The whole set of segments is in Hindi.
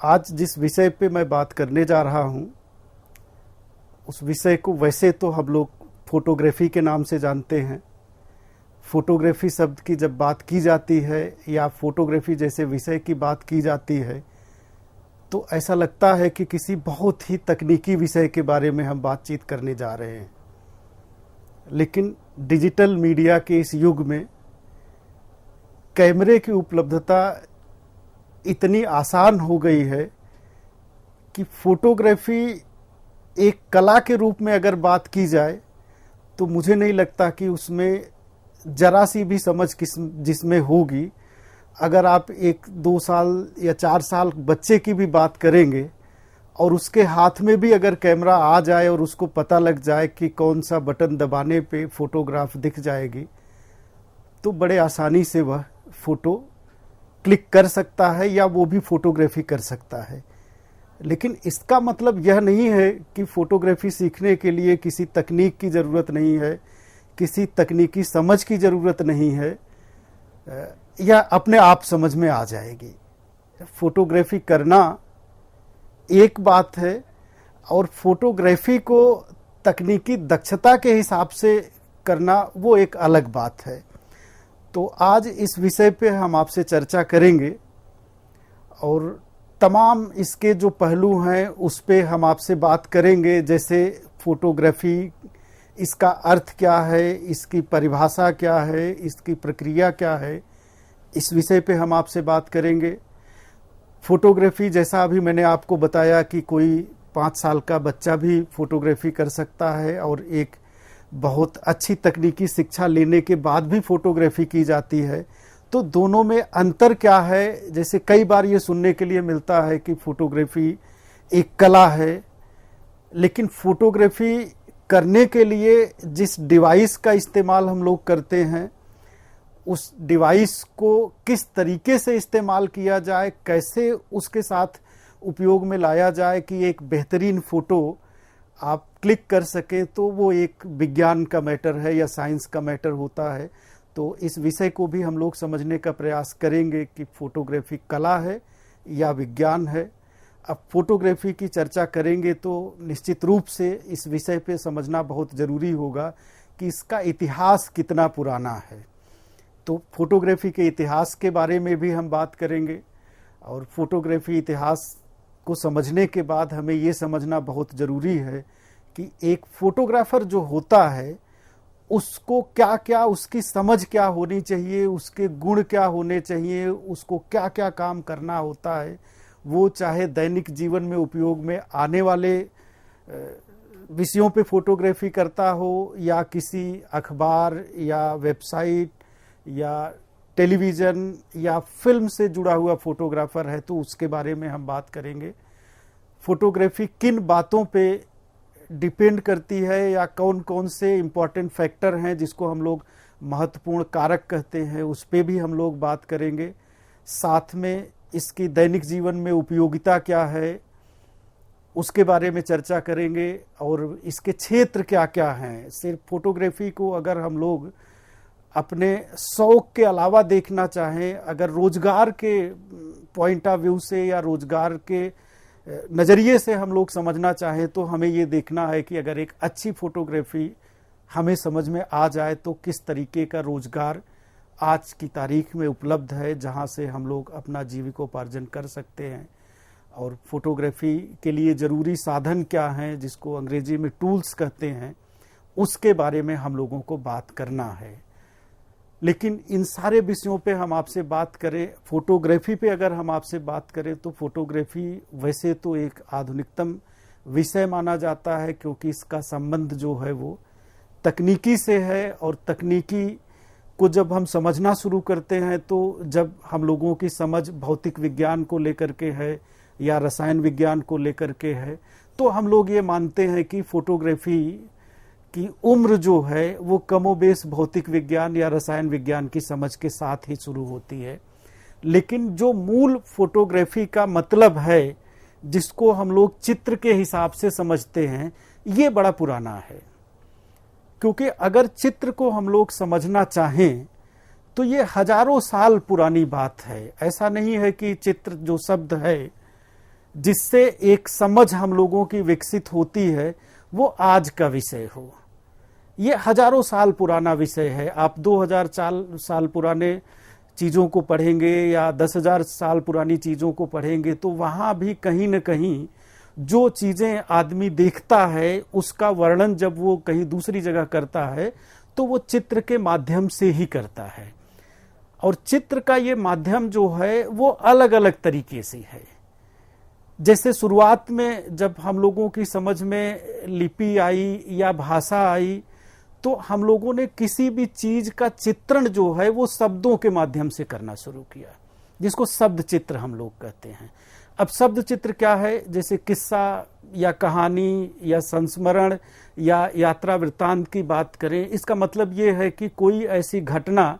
आज जिस विषय पे मैं बात करने जा रहा हूँ उस विषय को वैसे तो हम लोग फोटोग्राफी के नाम से जानते हैं। फोटोग्राफी शब्द की जब बात की जाती है या फोटोग्राफी जैसे विषय की बात की जाती है तो ऐसा लगता है कि किसी बहुत ही तकनीकी विषय के बारे में हम बातचीत करने जा रहे हैं। लेकिन डिजिटल मीडिया के इस युग में कैमरे की उपलब्धता इतनी आसान हो गई है कि फोटोग्राफी एक कला के रूप में अगर बात की जाए तो मुझे नहीं लगता कि उसमें जरा सी भी समझ जिसमें होगी। अगर आप 1-2 साल या 4 साल बच्चे की भी बात करेंगे और उसके हाथ में भी अगर कैमरा आ जाए और उसको पता लग जाए कि कौन सा बटन दबाने पे फोटोग्राफ दिख जाएगी तो बड़े आसानी से वह फोटो क्लिक कर सकता है या वो भी फोटोग्राफी कर सकता है। लेकिन इसका मतलब यह नहीं है कि फोटोग्राफी सीखने के लिए किसी तकनीक की ज़रूरत नहीं है, किसी तकनीकी समझ की ज़रूरत नहीं है या अपने आप समझ में आ जाएगी। फोटोग्राफी करना एक बात है और फोटोग्राफी को तकनीकी दक्षता के हिसाब से करना वो एक अलग बात है। तो आज इस विषय पे हम आपसे चर्चा करेंगे और तमाम इसके जो पहलू हैं उस पे हम आपसे बात करेंगे, जैसे फोटोग्राफी, इसका अर्थ क्या है, इसकी परिभाषा क्या है, इसकी प्रक्रिया क्या है, इस विषय पे हम आपसे बात करेंगे। फोटोग्राफी जैसा अभी मैंने आपको बताया कि कोई 5 साल का बच्चा भी फोटोग्राफी कर सकता है और एक बहुत अच्छी तकनीकी शिक्षा लेने के बाद भी फोटोग्राफी की जाती है। तो दोनों में अंतर क्या है? जैसे कई बार ये सुनने के लिए मिलता है कि फोटोग्राफी एक कला है, लेकिन फोटोग्राफी करने के लिए जिस डिवाइस का इस्तेमाल हम लोग करते हैं उस डिवाइस को किस तरीके से इस्तेमाल किया जाए, कैसे उसके साथ उपयोग में लाया जाए कि एक बेहतरीन फ़ोटो आप क्लिक कर सकें, तो वो एक विज्ञान का मैटर है या साइंस का मैटर होता है। तो इस विषय को भी हम लोग समझने का प्रयास करेंगे कि फोटोग्राफी कला है या विज्ञान है। अब फोटोग्राफी की चर्चा करेंगे तो निश्चित रूप से इस विषय पे समझना बहुत ज़रूरी होगा कि इसका इतिहास कितना पुराना है। तो फोटोग्राफी के इतिहास के बारे में भी हम बात करेंगे और फोटोग्राफी इतिहास को समझने के बाद हमें ये समझना बहुत ज़रूरी है कि एक फोटोग्राफर जो होता है उसको क्या क्या, उसकी समझ क्या होनी चाहिए, उसके गुण क्या होने चाहिए, उसको क्या क्या काम करना होता है। वो चाहे दैनिक जीवन में उपयोग में आने वाले विषयों पे फोटोग्राफी करता हो या किसी अखबार या वेबसाइट या टेलीविज़न या फिल्म से जुड़ा हुआ फोटोग्राफर है, तो उसके बारे में हम बात करेंगे। फोटोग्राफी किन बातों पे डिपेंड करती है या कौन कौन से इम्पॉर्टेंट फैक्टर हैं जिसको हम लोग महत्वपूर्ण कारक कहते हैं, उस पे भी हम लोग बात करेंगे। साथ में इसकी दैनिक जीवन में उपयोगिता क्या है उसके बारे में चर्चा करेंगे और इसके क्षेत्र क्या क्या हैं। सिर्फ फोटोग्राफी को अगर हम लोग अपने शौक के अलावा देखना चाहें, अगर रोजगार के पॉइंट ऑफ व्यू से या रोजगार के नज़रिए से हम लोग समझना चाहें तो हमें ये देखना है कि अगर एक अच्छी फोटोग्राफी हमें समझ में आ जाए तो किस तरीके का रोजगार आज की तारीख में उपलब्ध है जहां से हम लोग अपना जीविकोपार्जन कर सकते हैं, और फोटोग्राफी के लिए ज़रूरी साधन क्या हैं जिसको अंग्रेजी में टूल्स कहते हैं, उसके बारे में हम लोगों को बात करना है। लेकिन इन सारे विषयों पे हम आपसे बात करें, फोटोग्राफी पे अगर हम आपसे बात करें तो फोटोग्राफी वैसे तो एक आधुनिकतम विषय माना जाता है क्योंकि इसका संबंध जो है वो तकनीकी से है। और तकनीकी को जब हम समझना शुरू करते हैं तो जब हम लोगों की समझ भौतिक विज्ञान को लेकर के है या रसायन विज्ञान को लेकर के है तो हम लोग ये मानते हैं कि फोटोग्राफी की उम्र जो है वो कमोबेश भौतिक विज्ञान या रसायन विज्ञान की समझ के साथ ही शुरू होती है। लेकिन जो मूल फोटोग्राफी का मतलब है जिसको हम लोग चित्र के हिसाब से समझते हैं ये बड़ा पुराना है, क्योंकि अगर चित्र को हम लोग समझना चाहें तो ये हजारों साल पुरानी बात है। ऐसा नहीं है कि चित्र जो शब्द है जिससे एक समझ हम लोगों की विकसित होती है, वो आज का विषय हो। ये हजारों साल पुराना विषय है। आप 2000 साल पुराने चीज़ों को पढ़ेंगे या 10,000 साल पुरानी चीज़ों को पढ़ेंगे तो वहाँ भी कहीं न कहीं जो चीज़ें आदमी देखता है उसका वर्णन जब वो कहीं दूसरी जगह करता है तो वो चित्र के माध्यम से ही करता है। और चित्र का ये माध्यम जो है वो अलग अलग तरीके से है। जैसे शुरुआत में जब हम लोगों की समझ में लिपि आई या भाषा आई तो हम लोगों ने किसी भी चीज का चित्रण जो है वो शब्दों के माध्यम से करना शुरू किया, जिसको शब्द चित्र हम लोग कहते हैं। अब शब्द चित्र क्या है? जैसे किस्सा या कहानी या संस्मरण या यात्रा वृत्तांत की बात करें, इसका मतलब ये है कि कोई ऐसी घटना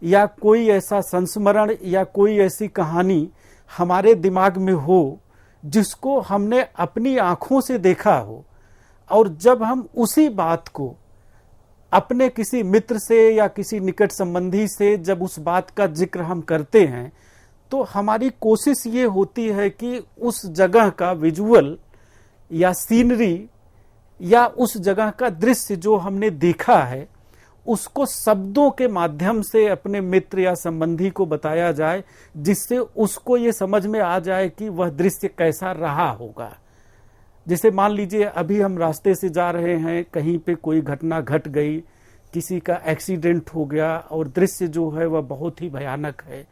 या कोई ऐसा संस्मरण या कोई ऐसी कहानी हमारे दिमाग में हो जिसको हमने अपनी आंखों से देखा हो, और जब हम उसी बात को अपने किसी मित्र से या किसी निकट संबंधी से जब उस बात का जिक्र हम करते हैं तो हमारी कोशिश ये होती है कि उस जगह का विजुअल या सीनरी या उस जगह का दृश्य जो हमने देखा है उसको शब्दों के माध्यम से अपने मित्र या संबंधी को बताया जाए, जिससे उसको ये समझ में आ जाए कि वह दृश्य कैसा रहा होगा। जैसे मान लीजिए अभी हम रास्ते से जा रहे हैं, कहीं पे कोई घटना घट गई, किसी का एक्सीडेंट हो गया और दृश्य जो है वह बहुत ही भयानक है।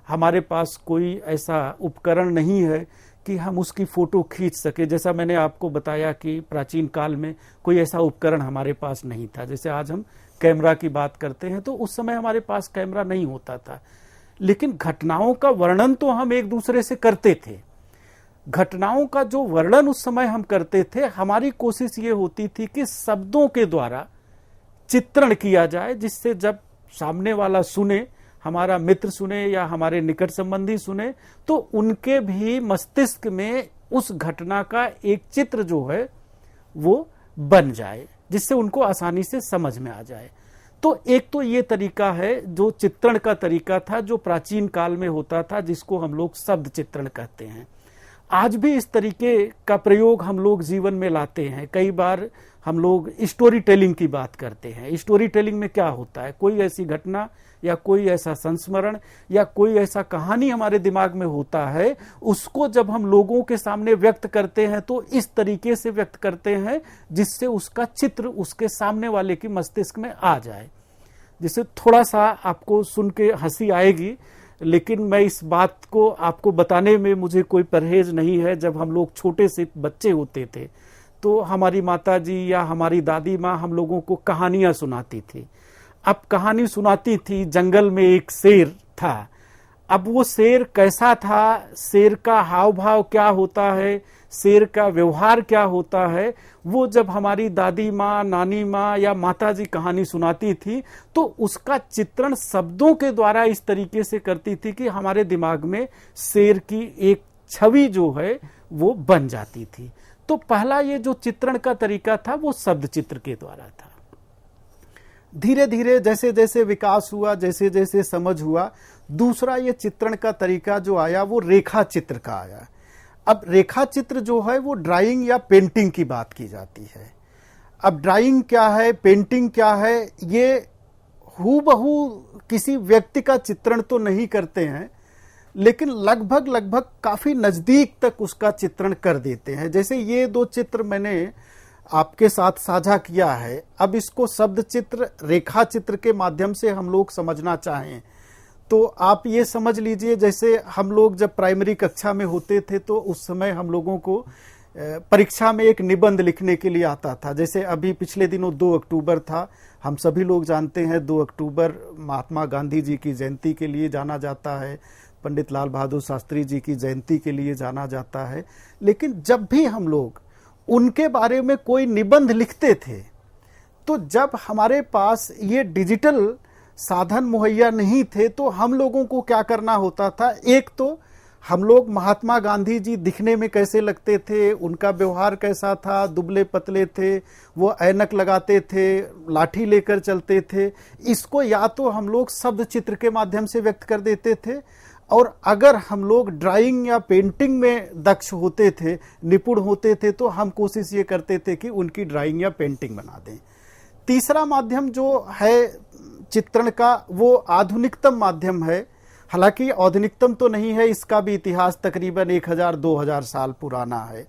हमारे पास कोई ऐसा उपकरण नहीं है कि हम उसकी फोटो खींच सके। जैसा मैंने आपको बताया कि प्राचीन काल में कोई ऐसा उपकरण हमारे पास नहीं था। जैसे आज हम कैमरा की बात करते हैं तो उस समय हमारे पास कैमरा नहीं होता था, लेकिन घटनाओं का वर्णन तो हम एक दूसरे से करते थे। घटनाओं का जो वर्णन उस समय हम करते थे, हमारी कोशिश ये होती थी कि शब्दों के द्वारा चित्रण किया जाए, जिससे जब सामने वाला सुने, हमारा मित्र सुने या हमारे निकट संबंधी सुने, तो उनके भी मस्तिष्क में उस घटना का एक चित्र जो है वो बन जाए, जिससे उनको आसानी से समझ में आ जाए। तो एक तो ये तरीका है जो चित्रण का तरीका था, जो प्राचीन काल में होता था, जिसको हम लोग शब्द चित्रण कहते हैं। आज भी इस तरीके का प्रयोग हम लोग जीवन में लाते हैं। कई बार हम लोग स्टोरी टेलिंग की बात करते हैं। स्टोरी टेलिंग में क्या होता है? कोई ऐसी घटना या कोई ऐसा संस्मरण या कोई ऐसा कहानी हमारे दिमाग में होता है, उसको जब हम लोगों के सामने व्यक्त करते हैं तो इस तरीके से व्यक्त करते हैं जिससे उसका चित्र उसके सामने वाले की मस्तिष्क में आ जाए। जिससे थोड़ा सा आपको सुन के हंसी आएगी, लेकिन मैं इस बात को आपको बताने में मुझे कोई परहेज नहीं है। जब हम लोग छोटे से बच्चे होते थे तो हमारी माता जी या हमारी दादी माँ हम लोगों को कहानियां सुनाती थी। अब कहानी सुनाती थी, जंगल में एक शेर था। अब वो शेर कैसा था, शेर का हाव भाव क्या होता है, शेर का व्यवहार क्या होता है, वो जब हमारी दादी माँ, नानी माँ या माता जी कहानी सुनाती थी तो उसका चित्रण शब्दों के द्वारा इस तरीके से करती थी कि हमारे दिमाग में शेर की एक छवि जो है वो बन जाती थी। तो पहला ये जो चित्रण का तरीका था वो शब्द चित्र के द्वारा था। धीरे धीरे जैसे जैसे विकास हुआ, जैसे जैसे समझ हुआ, दूसरा ये चित्रण का तरीका जो आया वो रेखा चित्र का आया। अब रेखा चित्र जो है वो ड्राइंग या पेंटिंग की बात की जाती है। अब ड्राइंग क्या है, पेंटिंग क्या है, ये हूबहू किसी व्यक्ति का चित्रण तो नहीं करते हैं, लेकिन लगभग लगभग काफी नजदीक तक उसका चित्रण कर देते हैं। जैसे ये दो चित्र मैंने आपके साथ साझा किया है, अब इसको शब्द चित्र, रेखा चित्र के माध्यम से हम लोग समझना चाहें तो आप ये समझ लीजिए, जैसे हम लोग जब प्राइमरी कक्षा में होते थे तो उस समय हम लोगों को परीक्षा में एक निबंध लिखने के लिए आता था। जैसे अभी पिछले दिनों 2 अक्टूबर था, हम सभी लोग जानते हैं 2 अक्टूबर महात्मा गांधी जी की जयंती के लिए जाना जाता है, पंडित लाल बहादुर शास्त्री जी की जयंती के लिए जाना जाता है। लेकिन जब भी हम लोग उनके बारे में कोई निबंध लिखते थे तो जब हमारे पास ये डिजिटल साधन मुहैया नहीं थे तो हम लोगों को क्या करना होता था, एक तो हम लोग महात्मा गांधी जी दिखने में कैसे लगते थे, उनका व्यवहार कैसा था, दुबले पतले थे, वो ऐनक लगाते थे, लाठी लेकर चलते थे, इसको या तो हम लोग शब्द चित्र के माध्यम से व्यक्त कर देते थे और अगर हम लोग ड्राइंग या पेंटिंग में दक्ष होते थे, निपुण होते थे, तो हम कोशिश ये करते थे कि उनकी ड्राइंग या पेंटिंग बना दें। तीसरा माध्यम जो है चित्रण का, वो आधुनिकतम माध्यम है। हालांकि आधुनिकतम तो नहीं है, इसका भी इतिहास तकरीबन 1000-2000 साल पुराना है,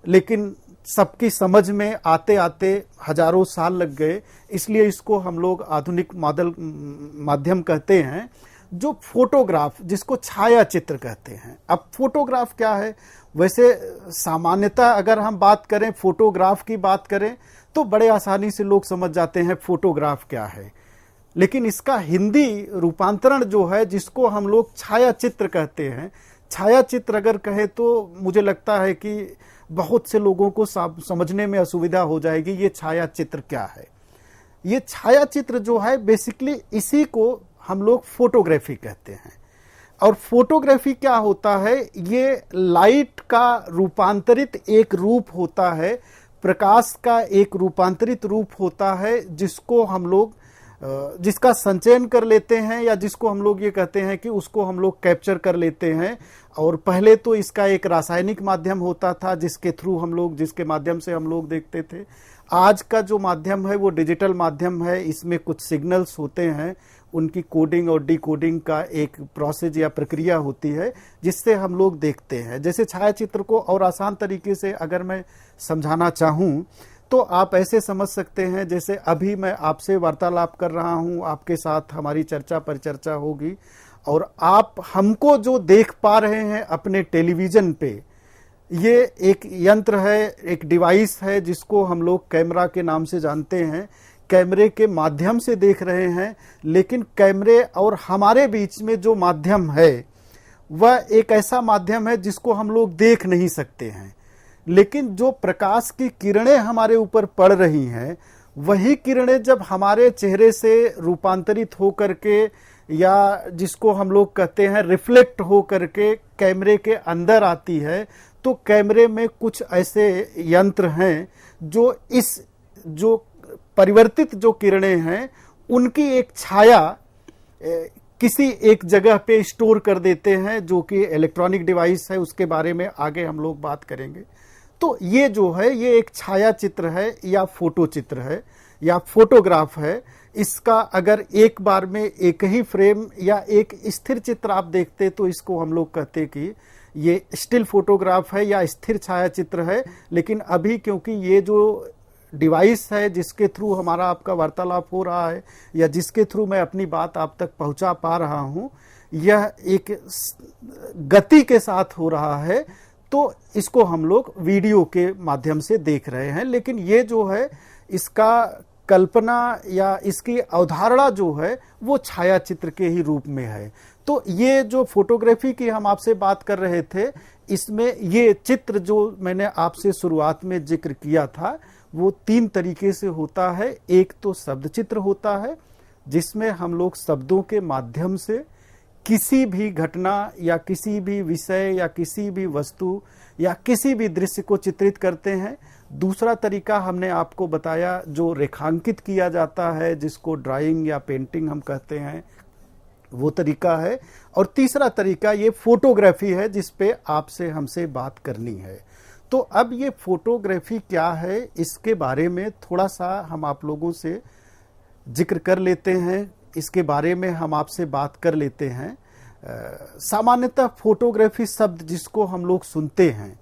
लेकिन सबकी समझ में आते आते हजारों साल लग गए, इसलिए इसको हम लोग आधुनिक माध्यम कहते हैं। जो फोटोग्राफ, जिसको छाया चित्र कहते हैं। अब फोटोग्राफ क्या है? वैसे सामान्यतः अगर हम बात करें, फोटोग्राफ की बात करें, तो बड़े आसानी से लोग समझ जाते हैं फोटोग्राफ क्या है, लेकिन इसका हिंदी रूपांतरण जो है, जिसको हम लोग छाया चित्र कहते हैं, छाया चित्र अगर कहे तो मुझे लगता है कि बहुत से लोगों को समझने में असुविधा हो जाएगी ये छाया चित्र क्या है। ये छाया चित्र जो है बेसिकली इसी को हम लोग फोटोग्राफी कहते हैं। और फोटोग्राफी क्या होता है? ये लाइट का रूपांतरित एक रूप होता है, प्रकाश का एक रूपांतरित रूप होता है, जिसको हम लोग जिसका संचयन कर लेते हैं, या जिसको हम लोग ये कहते हैं कि उसको हम लोग कैप्चर कर लेते हैं। और पहले तो इसका एक रासायनिक माध्यम होता था जिसके माध्यम से हम लोग देखते थे। आज का जो माध्यम है वो डिजिटल माध्यम है, इसमें कुछ सिग्नल्स होते हैं, उनकी कोडिंग और डिकोडिंग का एक प्रोसेस या प्रक्रिया होती है, जिससे हम लोग देखते हैं। जैसे छायाचित्र को और आसान तरीके से अगर मैं समझाना चाहूं तो आप ऐसे समझ सकते हैं, जैसे अभी मैं आपसे वार्तालाप कर रहा हूं, आपके साथ हमारी चर्चा परिचर्चा होगी, और आप हमको जो देख पा रहे हैं अपने टेलीविजन पे, ये एक यंत्र है, एक डिवाइस है, जिसको हम लोग कैमरा के नाम से जानते हैं। कैमरे के माध्यम से देख रहे हैं, लेकिन कैमरे और हमारे बीच में जो माध्यम है वह एक ऐसा माध्यम है जिसको हम लोग देख नहीं सकते हैं, लेकिन जो प्रकाश की किरणें हमारे ऊपर पड़ रही हैं, वही किरणें जब हमारे चेहरे से रूपांतरित हो करके, या जिसको हम लोग कहते हैं रिफ्लेक्ट हो करके कैमरे के अंदर आती है, तो कैमरे में कुछ ऐसे यंत्र हैं जो परिवर्तित जो किरणें हैं उनकी एक छाया किसी एक जगह पे स्टोर कर देते हैं, जो कि इलेक्ट्रॉनिक डिवाइस है, उसके बारे में आगे हम लोग बात करेंगे। तो ये जो है ये एक छाया चित्र है, या फोटो चित्र है, या फोटोग्राफ है। इसका अगर एक बार में एक ही फ्रेम या एक स्थिर चित्र आप देखते तो इसको हम लोग कहते कि ये स्टिल फोटोग्राफ है या स्थिर छाया चित्र है। लेकिन अभी क्योंकि ये जो डिवाइस है जिसके थ्रू हमारा आपका वार्तालाप हो रहा है, या जिसके थ्रू मैं अपनी बात आप तक पहुंचा पा रहा हूं, यह एक गति के साथ हो रहा है, तो इसको हम लोग वीडियो के माध्यम से देख रहे हैं। लेकिन ये जो है इसका कल्पना या इसकी अवधारणा जो है वो छाया चित्र के ही रूप में है। तो ये जो फोटोग्राफी की हम आपसे बात कर रहे थे, इसमें ये चित्र जो मैंने आपसे शुरुआत में जिक्र किया था वो 3 तरीके से होता है। एक तो शब्द चित्र होता है, जिसमें हम लोग शब्दों के माध्यम से किसी भी घटना या किसी भी विषय या किसी भी वस्तु या किसी भी दृश्य को चित्रित करते हैं। दूसरा तरीका हमने आपको बताया जो रेखांकित किया जाता है, जिसको ड्राइंग या पेंटिंग हम कहते हैं, वो तरीका है। और तीसरा तरीका ये फोटोग्राफी है, जिस पे आपसे हमसे बात करनी है। तो अब ये फोटोग्राफी क्या है, इसके बारे में थोड़ा सा हम आप लोगों से जिक्र कर लेते हैं, इसके बारे में हम आपसे बात कर लेते हैं। सामान्यतः फोटोग्राफी शब्द जिसको हम लोग सुनते हैं,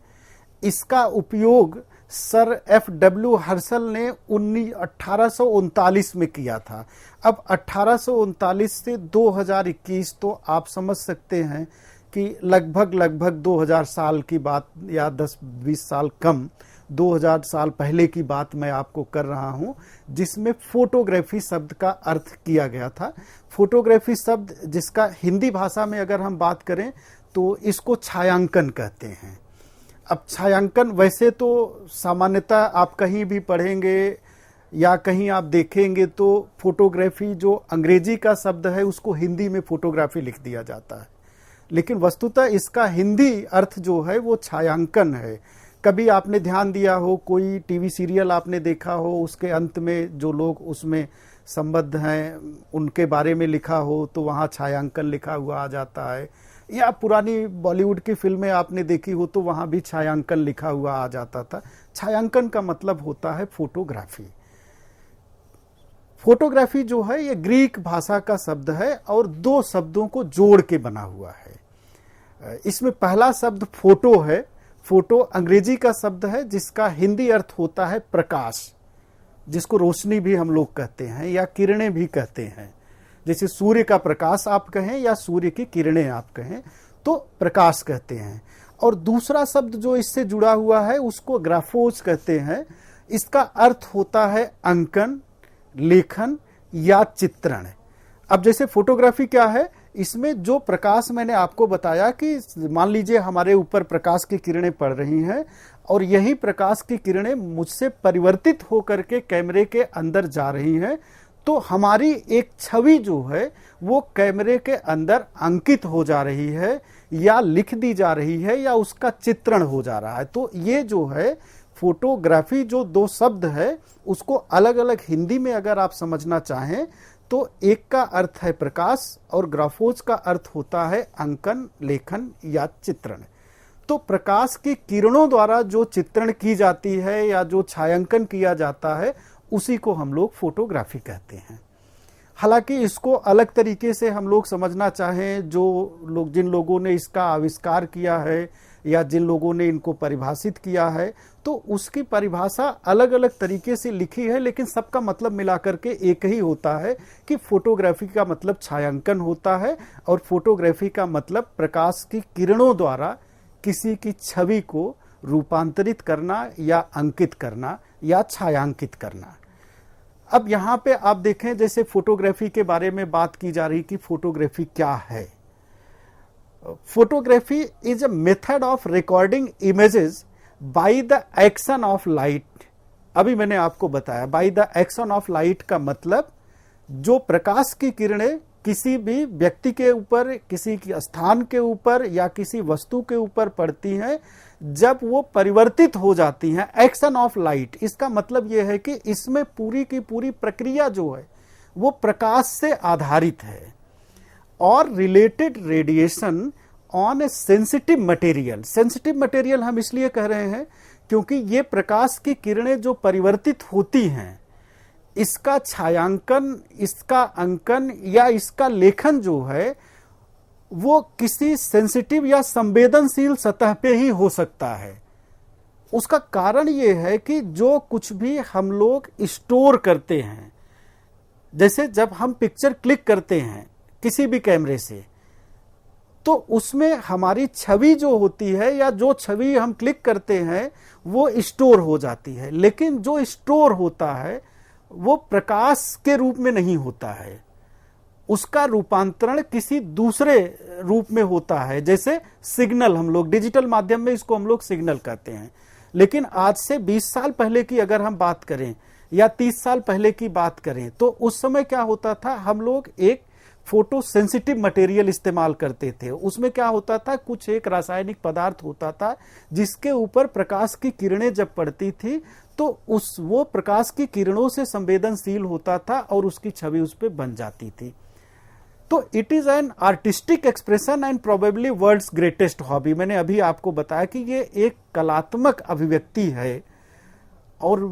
इसका उपयोग सर F.W. हर्सल ने 1839 में किया था। अब 1839 से 2021 तो आप समझ सकते हैं कि लगभग 2000 साल की बात, या 10-20 साल कम, 2000 साल पहले की बात मैं आपको कर रहा हूं, जिसमें फोटोग्राफी शब्द का अर्थ किया गया था। फोटोग्राफी शब्द जिसका हिंदी भाषा में अगर हम बात करें तो इसको छायांकन कहते हैं। अब छायांकन वैसे तो सामान्यतः आप कहीं भी पढ़ेंगे या कहीं आप देखेंगे तो फोटोग्राफी जो अंग्रेजी का शब्द है उसको हिंदी में फोटोग्राफी लिख दिया जाता है, लेकिन वस्तुतः इसका हिंदी अर्थ जो है वो छायांकन है। कभी आपने ध्यान दिया हो, कोई टीवी सीरियल आपने देखा हो, उसके अंत में जो लोग उसमें संबद्ध हैं उनके बारे में लिखा हो तो वहाँ छायांकन लिखा हुआ आ जाता है। या पुरानी बॉलीवुड की फिल्में आपने देखी हो तो वहां भी छायांकन लिखा हुआ आ जाता था। छायांकन का मतलब होता है फोटोग्राफी। फोटोग्राफी जो है ये ग्रीक भाषा का शब्द है और दो शब्दों को जोड़ के बना हुआ है। इसमें पहला शब्द फोटो है। फोटो अंग्रेजी का शब्द है जिसका हिंदी अर्थ होता है प्रकाश, जिसको रोशनी भी हम लोग कहते हैं या किरणें भी कहते हैं। जैसे सूर्य का प्रकाश आप कहें या सूर्य की किरणें आप कहें तो प्रकाश कहते हैं। और दूसरा शब्द जो इससे जुड़ा हुआ है उसको ग्राफोस कहते हैं। इसका अर्थ होता है अंकन, लेखन या चित्रण। अब जैसे फोटोग्राफी क्या है, इसमें जो प्रकाश मैंने आपको बताया कि मान लीजिए हमारे ऊपर प्रकाश की किरणें पड़ रही हैं और यही प्रकाश की किरणें मुझसे परिवर्तित होकर के कैमरे के अंदर जा रही हैं, तो हमारी एक छवि जो है वो कैमरे के अंदर अंकित हो जा रही है या लिख दी जा रही है या उसका चित्रण हो जा रहा है। तो ये जो है फोटोग्राफी, जो दो शब्द है उसको अलग अलग हिंदी में अगर आप समझना चाहें तो एक का अर्थ है प्रकाश और ग्राफोस का अर्थ होता है अंकन, लेखन या चित्रण। तो प्रकाश की किरणों द्वारा जो चित्रण की जाती है या जो छायांकन किया जाता है उसी को हम लोग फोटोग्राफी कहते हैं। हालांकि इसको अलग तरीके से हम लोग समझना चाहें, जिन लोगों ने इसका आविष्कार किया है या जिन लोगों ने इनको परिभाषित किया है, तो उसकी परिभाषा अलग अलग तरीके से लिखी है, लेकिन सबका मतलब मिलाकर के एक ही होता है कि फोटोग्राफी का मतलब छायांकन होता है और फोटोग्राफी का मतलब प्रकाश की किरणों द्वारा किसी की छवि को रूपांतरित करना या अंकित करना या छायांकित करना। अब यहाँ पे आप देखें, जैसे फोटोग्राफी के बारे में बात की जा रही कि फोटोग्राफी क्या है। Photography is a method of recording images by the action of light. अभी मैंने आपको बताया by the action of light का मतलब जो प्रकाश की किरणें किसी भी व्यक्ति के ऊपर, किसी स्थान के ऊपर या किसी वस्तु के ऊपर पड़ती हैं, जब वो परिवर्तित हो जाती हैं, एक्शन ऑफ लाइट, इसका मतलब ये है कि इसमें पूरी की पूरी प्रक्रिया जो है वो प्रकाश से आधारित है। और related radiation on A sensitive material. Sensitive material हम इसलिए कह रहे हैं क्योंकि ये प्रकाश की किरणें जो परिवर्तित होती हैं, इसका छायांकन, इसका अंकन या इसका लेखन जो है वो किसी सेंसिटिव या संवेदनशील सतह पे ही हो सकता है। उसका कारण ये है कि जो कुछ भी हम लोग स्टोर करते हैं, जैसे जब हम पिक्चर क्लिक करते हैं किसी भी कैमरे से, तो उसमें हमारी छवि जो होती है या जो छवि हम क्लिक करते हैं वो स्टोर हो जाती है, लेकिन जो स्टोर होता है वो प्रकाश के रूप में नहीं होता है, उसका रूपांतरण किसी दूसरे रूप में होता है। जैसे सिग्नल, हम लोग डिजिटल माध्यम में इसको हम लोग सिग्नल कहते हैं। लेकिन आज से 20 साल पहले की अगर हम बात करें या 30 साल पहले की बात करें तो उस समय क्या होता था, हम लोग एक फोटो सेंसिटिव मटेरियल इस्तेमाल करते थे। उसमें क्या होता था, कुछ एक रासायनिक पदार्थ होता था जिसके ऊपर प्रकाश की किरणें जब पड़ती थी तो वो प्रकाश की किरणों से संवेदनशील होता था और उसकी छवि उस पर बन जाती थी। तो it is an artistic expression and probably world's greatest hobby. मैंने अभी आपको बताया कि ये एक कलात्मक अभिव्यक्ति है और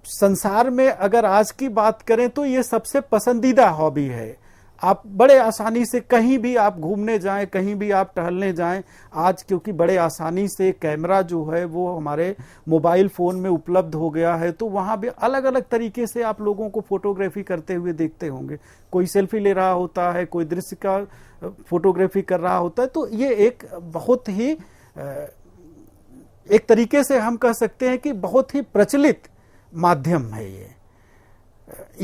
संसार में अगर आज की बात करें तो ये सबसे पसंदीदा हॉबी है। आप बड़े आसानी से कहीं भी आप घूमने जाएं, कहीं भी आप टहलने जाएं, आज क्योंकि बड़े आसानी से कैमरा जो है वो हमारे मोबाइल फोन में उपलब्ध हो गया है, तो वहां भी अलग अलग तरीके से आप लोगों को फोटोग्राफी करते हुए देखते होंगे। कोई सेल्फी ले रहा होता है, कोई दृश्य का फोटोग्राफी कर रहा होता है। तो ये एक बहुत ही एक तरीके से हम कह सकते हैं कि बहुत ही प्रचलित माध्यम है ये।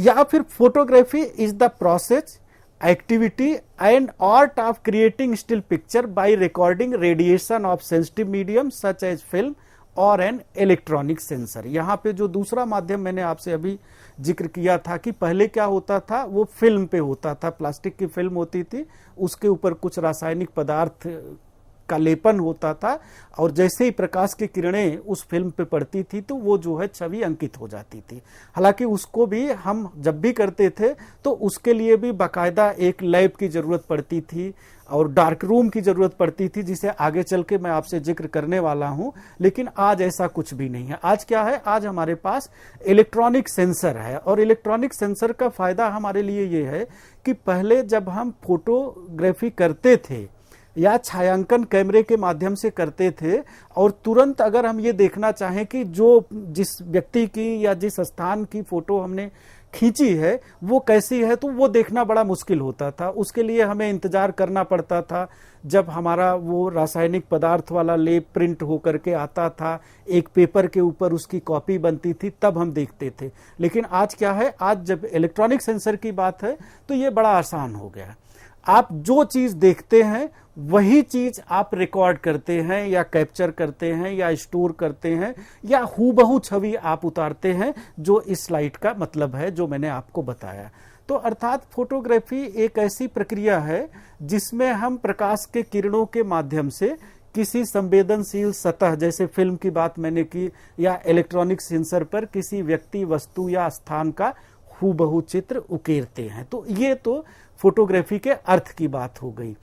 या फिर photography is the process, activity and art of creating still picture by recording radiation of sensitive medium such as film or an electronic sensor। यहाँ पे जो दूसरा माध्यम मैंने आपसे अभी जिक्र किया था कि पहले क्या होता था, वो फिल्म पे होता था, प्लास्टिक की फिल्म होती थी, उसके ऊपर कुछ रासायनिक पदार्थ का लेपन होता था और जैसे ही प्रकाश की किरणें उस फिल्म पे पड़ती थी तो वो जो है छवि अंकित हो जाती थी। हालांकि उसको भी हम जब भी करते थे तो उसके लिए भी बाकायदा एक लैब की जरूरत पड़ती थी और डार्क रूम की जरूरत पड़ती थी, जिसे आगे चल के मैं आपसे जिक्र करने वाला हूं। लेकिन आज ऐसा कुछ भी नहीं है। आज क्या है, आज हमारे पास इलेक्ट्रॉनिक सेंसर है और इलेक्ट्रॉनिक सेंसर का फायदा हमारे लिए ये है कि पहले जब हम फोटोग्राफी करते थे या छायांकन कैमरे के माध्यम से करते थे और तुरंत अगर हम ये देखना चाहें कि जो जिस व्यक्ति की या जिस स्थान की फोटो हमने खींची है वो कैसी है, तो वो देखना बड़ा मुश्किल होता था। उसके लिए हमें इंतजार करना पड़ता था जब हमारा वो रासायनिक पदार्थ वाला लेप प्रिंट होकर के आता था, एक पेपर के ऊपर उसकी कॉपी बनती थी, तब हम देखते थे। लेकिन आज क्या है, आज जब इलेक्ट्रॉनिक सेंसर की बात है तो ये बड़ा आसान हो गया। आप जो चीज देखते हैं वही चीज आप रिकॉर्ड करते हैं या कैप्चर करते हैं या स्टोर करते हैं या हूबहू छवि आप उतारते हैं, जो इस स्लाइड का मतलब है जो मैंने आपको बताया। तो अर्थात फोटोग्राफी एक ऐसी प्रक्रिया है जिसमें हम प्रकाश के किरणों के माध्यम से किसी संवेदनशील सतह, जैसे फिल्म की बात मैंने की, या इलेक्ट्रॉनिक सेंसर पर किसी व्यक्ति, वस्तु या स्थान का हूबहू चित्र उकेरते हैं। तो ये तो फोटोग्राफी के अर्थ की बात हो गई।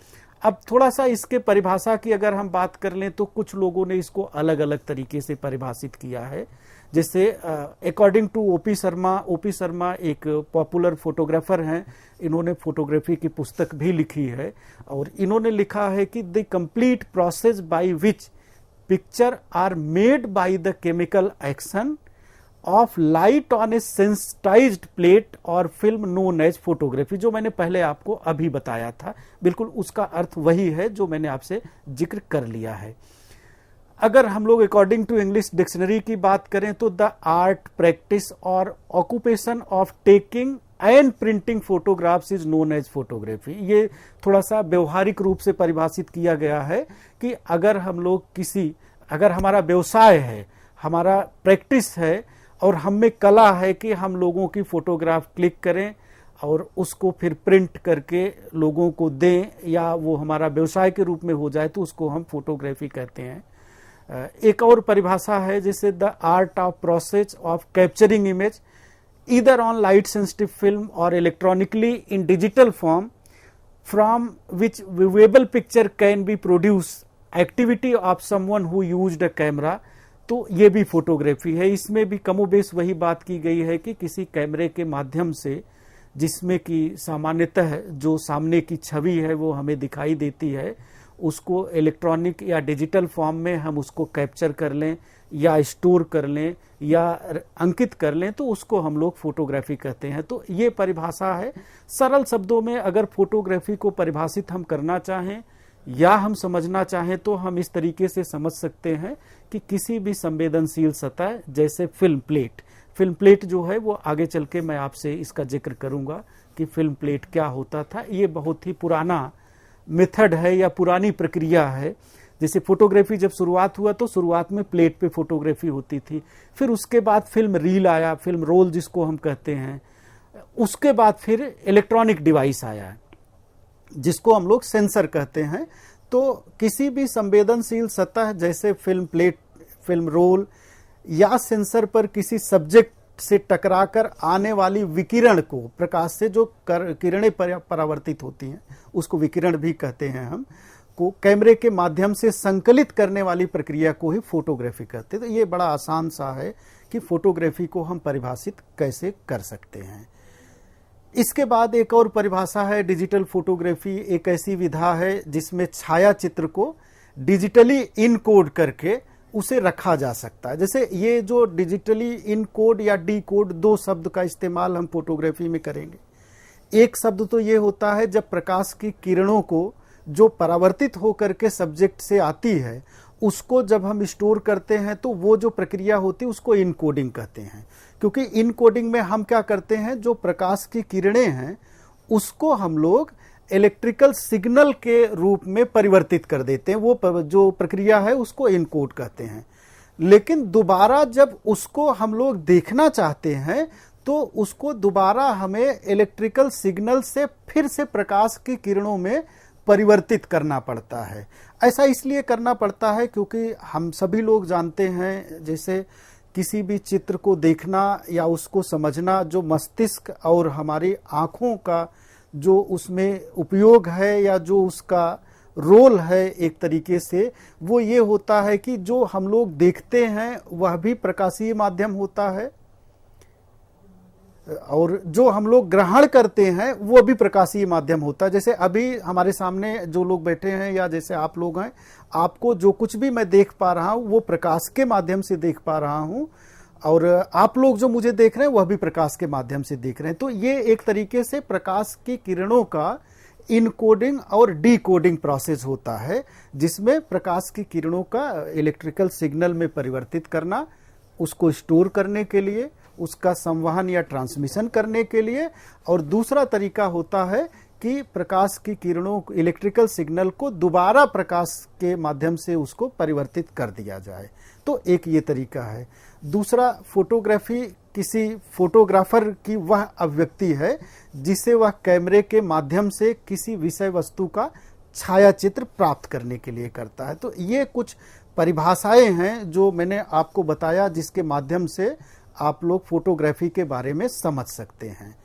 अब थोड़ा सा इसके परिभाषा की अगर हम बात कर लें तो कुछ लोगों ने इसको अलग अलग तरीके से परिभाषित किया है। जैसे अकॉर्डिंग टू ओपी शर्मा एक पॉपुलर फोटोग्राफर हैं, इन्होंने फोटोग्राफी की पुस्तक भी लिखी है और इन्होंने लिखा है कि the complete process by which picture are made by the chemical action of light on a sensitized plate और फिल्म नोन एज फोटोग्राफी, जो मैंने पहले आपको अभी बताया था, बिल्कुल उसका अर्थ वही है जो मैंने आपसे जिक्र कर लिया है। अगर हम लोग अकॉर्डिंग टू इंग्लिश डिक्शनरी की बात करें तो द आर्ट, प्रैक्टिस और occupation of taking and printing photographs is known as photography. ये थोड़ा सा व्यवहारिक रूप से परिभाषित किया गया है कि अगर हम लोग अगर हमारा व्यवसाय है, हमारा प्रैक्टिस है और हम में कला है कि हम लोगों की फोटोग्राफ क्लिक करें और उसको फिर प्रिंट करके लोगों को दें, या वो हमारा व्यवसाय के रूप में हो जाए, तो उसको हम फोटोग्राफी कहते हैं। एक और परिभाषा है जिसे the art of process of capturing image either on light sensitive film और electronically in digital form from which viewable picture can be produce, activity of someone who used a camera. तो ये भी फोटोग्राफी है। इसमें भी कमोबेश वही बात की गई है कि किसी कैमरे के माध्यम से, जिसमें कि सामान्यतः जो सामने की छवि है वो हमें दिखाई देती है, उसको इलेक्ट्रॉनिक या डिजिटल फॉर्म में हम उसको कैप्चर कर लें या स्टोर कर लें या अंकित कर लें, तो उसको हम लोग फोटोग्राफी कहते हैं। तो ये परिभाषा है। सरल शब्दों में अगर फोटोग्राफी को परिभाषित हम करना चाहें या हम समझना चाहें तो हम इस तरीके से समझ सकते हैं कि किसी भी संवेदनशील सतह, जैसे फिल्म प्लेट जो है वो आगे चल के मैं आपसे इसका जिक्र करूंगा कि फिल्म प्लेट क्या होता था। ये बहुत ही पुराना मेथड है या पुरानी प्रक्रिया है। जैसे फोटोग्राफी जब शुरुआत हुआ तो शुरुआत में प्लेट पे फोटोग्राफी होती थी, फिर उसके बाद फिल्म रील आया, फिल्म रोल जिसको हम कहते हैं, उसके बाद फिर इलेक्ट्रॉनिक डिवाइस आया जिसको हम लोग सेंसर कहते हैं। तो किसी भी संवेदनशील सतह जैसे फिल्म प्लेट, फिल्म रोल या सेंसर पर किसी सब्जेक्ट से टकराकर आने वाली विकिरण को, प्रकाश से जो किरणें परावर्तित होती हैं उसको विकिरण भी कहते हैं हम, को कैमरे के माध्यम से संकलित करने वाली प्रक्रिया को ही फोटोग्राफी कहते हैं। तो ये बड़ा आसान सा है कि फोटोग्राफी को हम परिभाषित कैसे कर सकते हैं। इसके बाद एक और परिभाषा है डिजिटल फोटोग्राफी। एक ऐसी विधा है जिसमें छाया चित्र को डिजिटली इनकोड करके उसे रखा जा सकता है। जैसे ये जो डिजिटली इनकोड या डीकोड, दो शब्द का इस्तेमाल हम फोटोग्राफी में करेंगे। एक शब्द तो ये होता है जब प्रकाश की किरणों को जो परावर्तित होकर के सब्जेक्ट से आती है उसको जब हम स्टोर करते हैं तो वो जो प्रक्रिया होती है उसको इनकोडिंग कहते हैं। क्योंकि इनकोडिंग में हम क्या करते हैं, जो प्रकाश की किरणें हैं उसको हम लोग इलेक्ट्रिकल सिग्नल के रूप में परिवर्तित कर देते हैं। वो जो प्रक्रिया है उसको इनकोड कहते हैं। लेकिन दोबारा जब उसको हम लोग देखना चाहते हैं तो उसको दोबारा हमें इलेक्ट्रिकल सिग्नल से फिर से प्रकाश की किरणों में परिवर्तित करना पड़ता है। ऐसा इसलिए करना पड़ता है क्योंकि हम सभी लोग जानते हैं, जैसे किसी भी चित्र को देखना या उसको समझना, जो मस्तिष्क और हमारी आँखों का जो उसमें उपयोग है या जो उसका रोल है एक तरीके से, वो ये होता है कि जो हम लोग देखते हैं वह भी प्रकाशीय माध्यम होता है और जो हम लोग ग्रहण करते हैं वो भी प्रकाशीय माध्यम होता है। जैसे अभी हमारे सामने जो लोग बैठे हैं या जैसे आप लोग हैं, आपको जो कुछ भी मैं देख पा रहा हूँ वो प्रकाश के माध्यम से देख पा रहा हूँ और आप लोग जो मुझे देख रहे हैं वह भी प्रकाश के माध्यम से देख रहे हैं। तो ये एक तरीके से प्रकाश की किरणों का इनकोडिंग और डिकोडिंग प्रोसेस होता है, जिसमें प्रकाश की किरणों का इलेक्ट्रिकल सिग्नल में परिवर्तित करना, उसको स्टोर करने के लिए, उसका संवहन या ट्रांसमिशन करने के लिए, और दूसरा तरीका होता है कि प्रकाश की किरणों इलेक्ट्रिकल सिग्नल को दोबारा प्रकाश के माध्यम से उसको परिवर्तित कर दिया जाए। तो एक ये तरीका है। दूसरा, फोटोग्राफी किसी फोटोग्राफर की वह अभिव्यक्ति है जिसे वह कैमरे के माध्यम से किसी विषय वस्तु का छाया चित्र प्राप्त करने के लिए करता है। तो ये कुछ परिभाषाएं हैं जो मैंने आपको बताया, जिसके माध्यम से आप लोग फोटोग्राफी के बारे में समझ सकते हैं।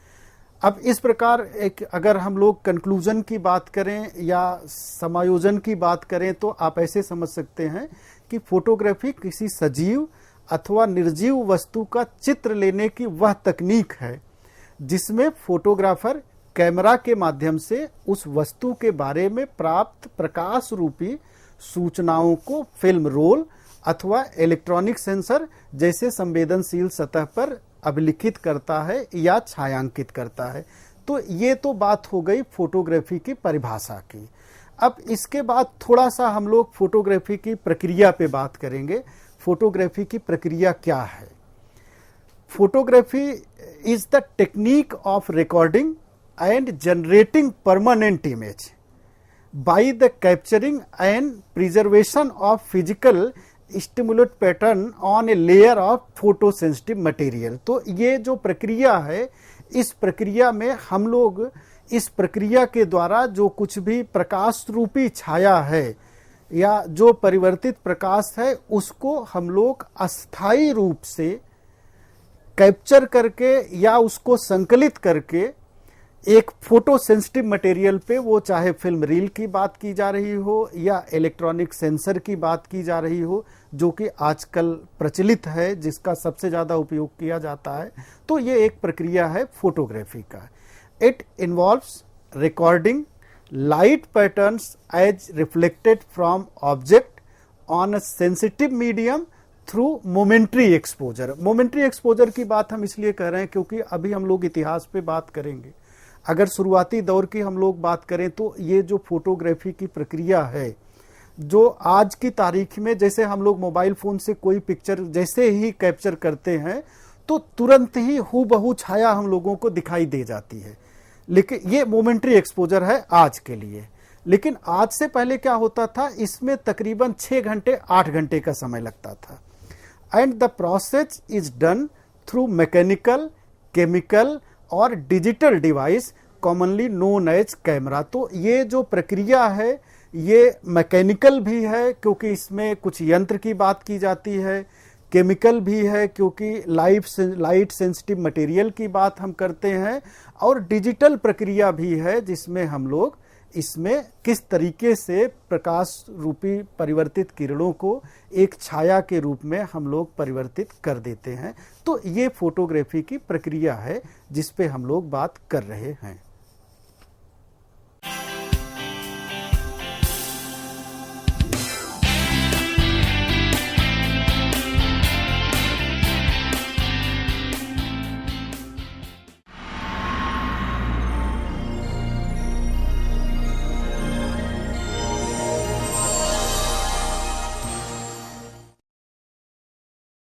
अब इस प्रकार एक अगर हम लोग कंक्लूजन की बात करें या समायोजन की बात करें तो आप ऐसे समझ सकते हैं कि फोटोग्राफी किसी सजीव अथवा निर्जीव वस्तु का चित्र लेने की वह तकनीक है जिसमें फोटोग्राफर कैमरा के माध्यम से उस वस्तु के बारे में प्राप्त प्रकाश रूपी सूचनाओं को फिल्म रोल अथवा इलेक्ट्रॉनिक सेंसर जैसे संवेदनशील सतह पर अभिलिखित करता है या छायांकित करता है। तो ये तो बात हो गई फोटोग्राफी की परिभाषा की। अब इसके बाद थोड़ा सा हम लोग फोटोग्राफी की प्रक्रिया पे बात करेंगे। फोटोग्राफी की प्रक्रिया क्या है? Photography is the technique of recording and generating permanent image by the capturing and preservation of physical stimulate pattern on a layer of photo sensitive material. तो ये जो प्रक्रिया है, इस प्रक्रिया में हम लोग इस प्रक्रिया के द्वारा जो कुछ भी प्रकाश रूपी छाया है या जो परिवर्तित प्रकाश है उसको हम लोग अस्थायी रूप से कैप्चर करके या उसको संकलित करके एक फोटो सेंसिटिव मटेरियल पे, वो चाहे फिल्म रील की बात की जा रही हो या इलेक्ट्रॉनिक सेंसर की बात की जा रही हो, जो कि आजकल प्रचलित है, जिसका सबसे ज़्यादा उपयोग किया जाता है। तो ये एक प्रक्रिया है फोटोग्राफी का। It involves recording light patterns as reflected from object on a sensitive medium through momentary exposure. Momentary exposure की बात हम इसलिए कर रहे हैं क्योंकि अभी हम लोग इतिहास पे बात करेंगे। अगर शुरुआती दौर की हम लोग बात करें तो ये जो फोटोग्राफी की प्रक्रिया है, जो आज की तारीख में जैसे हम लोग मोबाइल फोन से कोई पिक्चर जैसे ही कैप्चर करते हैं तो तुरंत ही हूबहू छाया हम लोगों को दिखाई दे जाती है, लेकिन ये मोमेंट्री एक्सपोजर है आज के लिए। लेकिन आज से पहले क्या होता था, इसमें तकरीबन 6 घंटे 8 घंटे का समय लगता था। And the process is done through mechanical, chemical और digital device commonly known as camera. तो ये जो प्रक्रिया है ये मैकेनिकल भी है क्योंकि इसमें कुछ यंत्र की बात की जाती है, केमिकल भी है क्योंकि लाइट सेंसिटिव मटेरियल की बात हम करते हैं, और डिजिटल प्रक्रिया भी है जिसमें हम लोग इसमें किस तरीके से प्रकाश रूपी परिवर्तित किरणों को एक छाया के रूप में हम लोग परिवर्तित कर देते हैं। तो ये फोटोग्राफी की प्रक्रिया है जिस पे हम लोग बात कर रहे हैं।